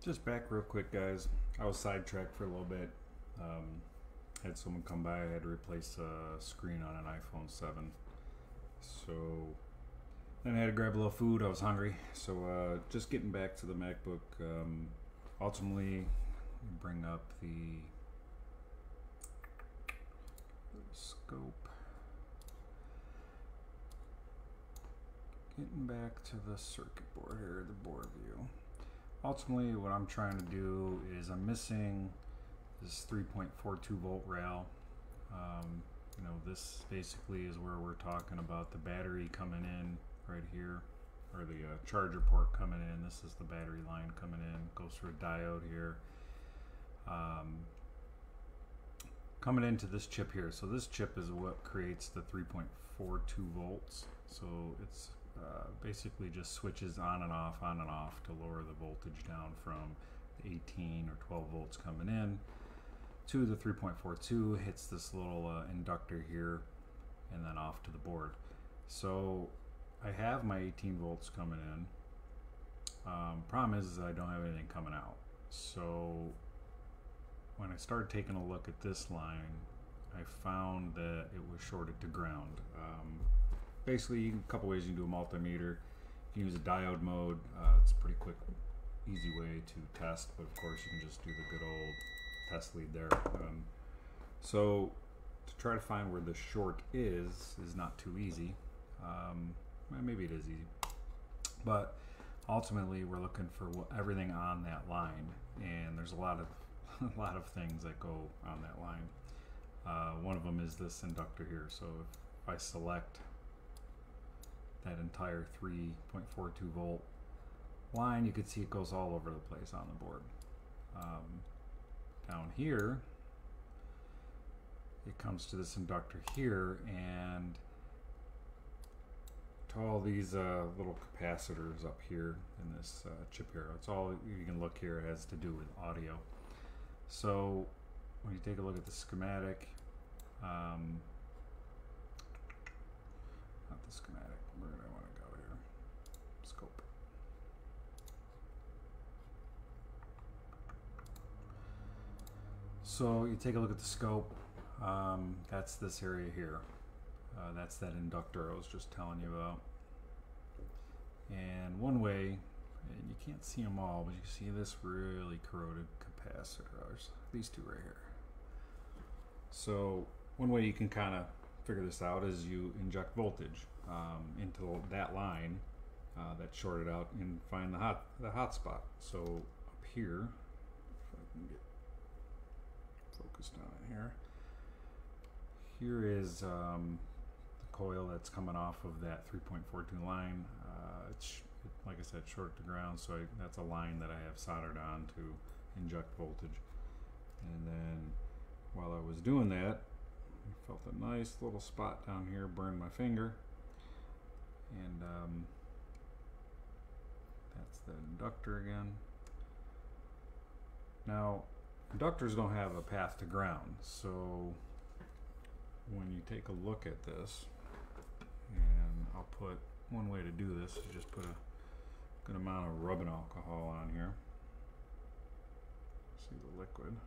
Just back real quick, guys. I was sidetracked for a little bit. Had someone come by. I had to replace a screen on an iPhone 7. So then I had to grab a little food. I was hungry. So just getting back to the MacBook. Ultimately, bring up the scope. Getting back to the circuit board here, the board view. Ultimately, what I'm trying to do is I'm missing this 3.42 volt rail. This basically is where we're talking about the battery coming in right here, or the charger port coming in. This is the battery line coming in. Goes through a diode here. Coming into this chip here. So this chip is what creates the 3.42 volts. So it's basically just switches on and off to lower the voltage down from the 18 or 12 volts coming in to the 3.42, hits this little inductor here, and then off to the board. So I have my 18 volts coming in. Problem is I don't have anything coming out. So when I started taking a look at this line, I found that it was shorted to ground. Basically, a couple ways you can do a multimeter. You can use a diode mode. It's a pretty quick, easy way to test, but of course you can just do the good old test lead there. So to try to find where the short is not too easy. Well, maybe it is easy, but ultimately we're looking for everything on that line, and there's a lot of things that go on that line. One of them is this inductor here. So if I select that entire 3.42 volt line, you can see it goes all over the place on the board. Down here it comes to this inductor here, and to all these little capacitors up here in this chip here. It's all you can look here. It has to do with audio. So when you take a look at the schematic, not the schematic, where do I want to go here? Scope. So you take a look at the scope. That's this area here. That's that inductor I was just telling you about. And one way, and you can't see them all, but you can see this really corroded capacitor. These two right here. So one way you can kind of figure this out is you inject voltage into that line that's shorted out and find the hot spot. So up here, if I can get focused on it here. Here is the coil that's coming off of that 3.42 line. It's like I said, short to ground, so that's a line that I have soldered on to inject voltage. And then while I was doing that, I felt a nice little spot down here, burned my finger, and that's the inductor again. Now, inductors don't have a path to ground, so when you take a look at this, and I'll put one way to do this is just put a good amount of rubbing alcohol on here. See the liquid. And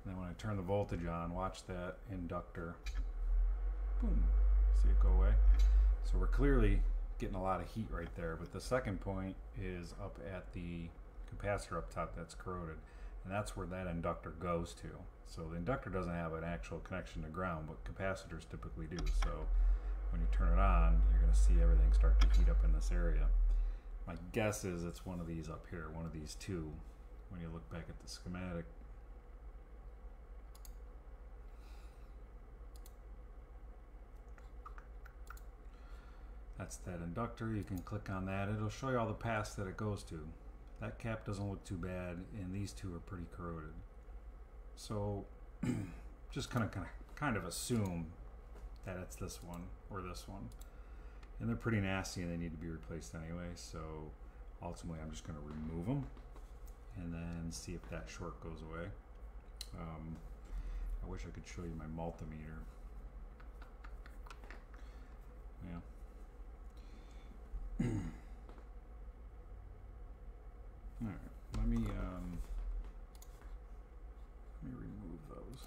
then when I turn the voltage on, watch that inductor. Boom. See it go away? So we're clearly getting a lot of heat right there, but the second point is up at the capacitor up top that's corroded, and that's where that inductor goes to. So the inductor doesn't have an actual connection to ground, but capacitors typically do. So when you turn it on, you're going to see everything start to heat up in this area. My guess is it's one of these up here, one of these two, when you look back at the schematic. That's that inductor. You can click on that. It'll show you all the paths that it goes to. That cap doesn't look too bad, and these two are pretty corroded. So just kind of assume that it's this one or this one. And they're pretty nasty and they need to be replaced anyway, so ultimately I'm just going to remove them and then see if that short goes away. I wish I could show you my multimeter. Yeah. Alright, let let me remove those.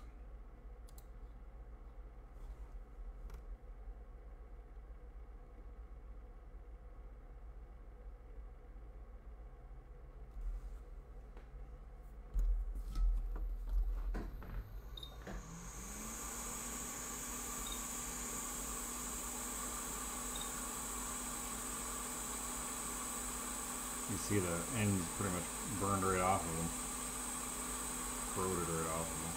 You see the ends pretty much burned right off of them, corroded right off of them.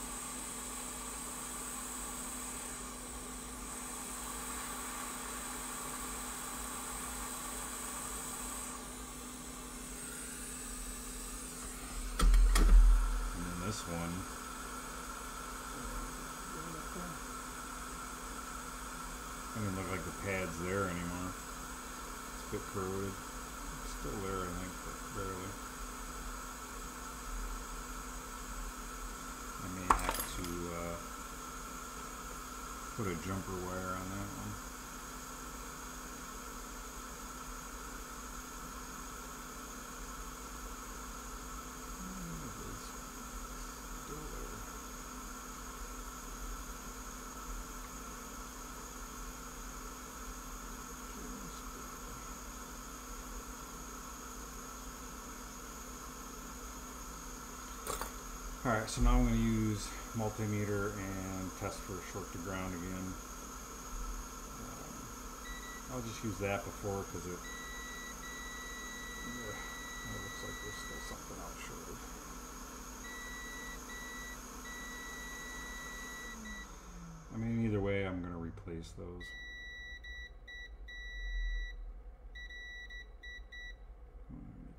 And then this one, doesn't look like the pad's there anymore. It's a bit corroded. Still there, I think, but barely. I may have to put a jumper wire on that one. It is still there. Alright, so now I'm going to use multimeter and test for short to ground again. I'll just use that before because it looks like there's still something out shorted. I mean, either way, I'm going to replace those.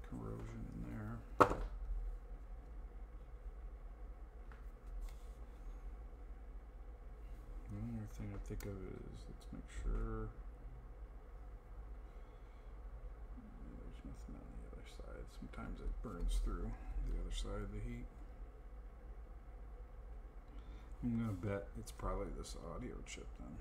Corrosion in there. The only thing I think of is, let's make sure there's nothing on the other side. Sometimes it burns through the other side of the heat. I'm gonna bet it's probably this audio chip then.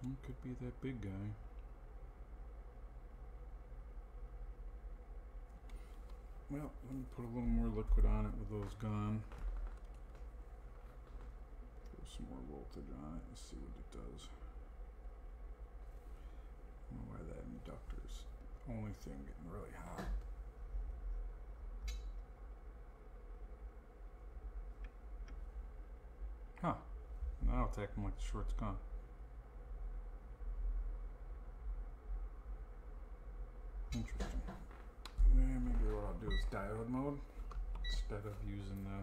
It could be that big guy. Well, let me put a little more liquid on it with those gone. Throw some more voltage on it and see what it does. I don't know why that inductor's the only thing getting really hot. Huh. Now it's acting like the short's gone. Interesting. Yeah, maybe what I'll do is diode mode instead of using the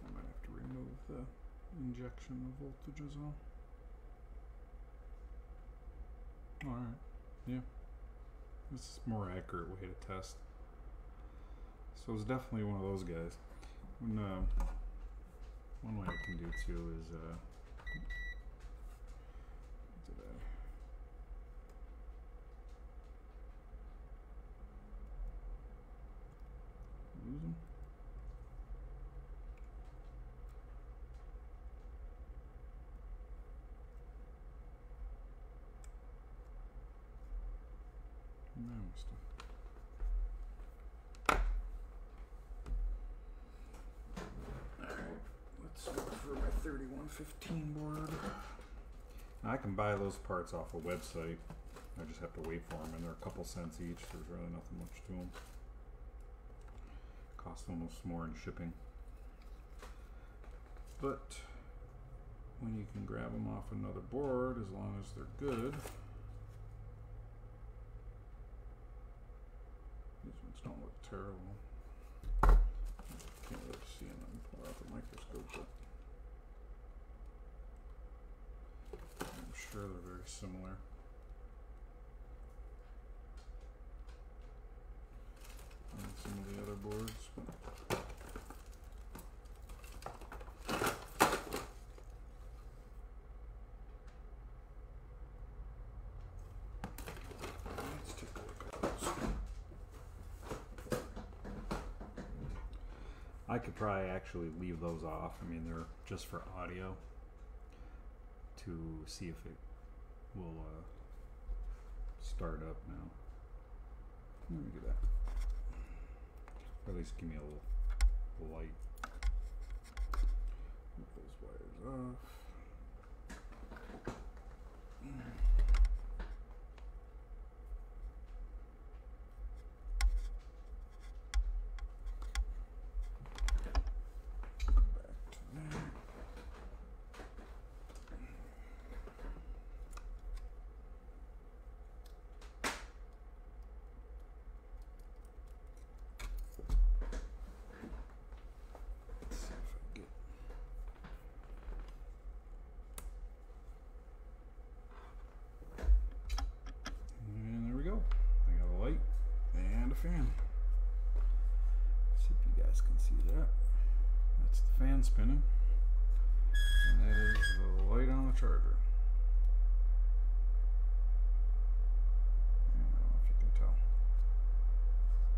I might have to remove the injection of voltages on. Alright, yeah. This is a more accurate way to test. So it's definitely one of those guys. One way I can do too is did I lose them? No, I must have. For my 3115 board. I can buy those parts off a website. I just have to wait for them, and they're a couple cents each. There's really nothing much to them. Cost almost more in shipping. But when you can grab them off another board, as long as they're good. These ones don't look terrible. without the microscope, but I'm sure they're very similar. And some of the other boards. Let's take a look at those. I could probably actually leave those off. I mean, they're just for audio to see if it will start up now. Let me do that. Or at least give me a little light. Move those wires off. Fan. See if you guys can see that. That's the fan spinning, and that is the light on the charger. I don't know if you can tell.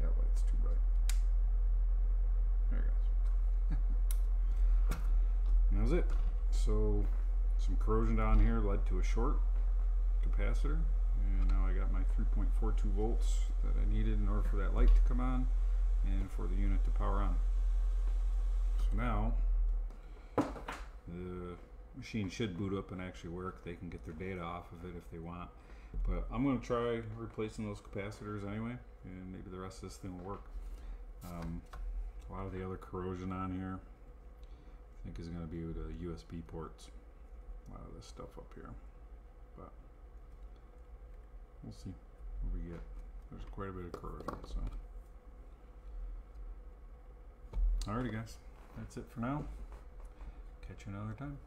That light's too bright. There it goes. And that was it. So some corrosion down here led to a short capacitor, and now I got my 3.42 volts that I needed in order for that light to come on and for the unit to power on. So now the machine should boot up and actually work. They can get their data off of it if they want, but I'm going to try replacing those capacitors anyway, and maybe the rest of this thing will work. A lot of the other corrosion on here I think is going to be with the USB ports, a lot of this stuff up here, but we'll see what we get. There's quite a bit of corrosion, so. Alrighty guys, that's it for now. Catch you another time.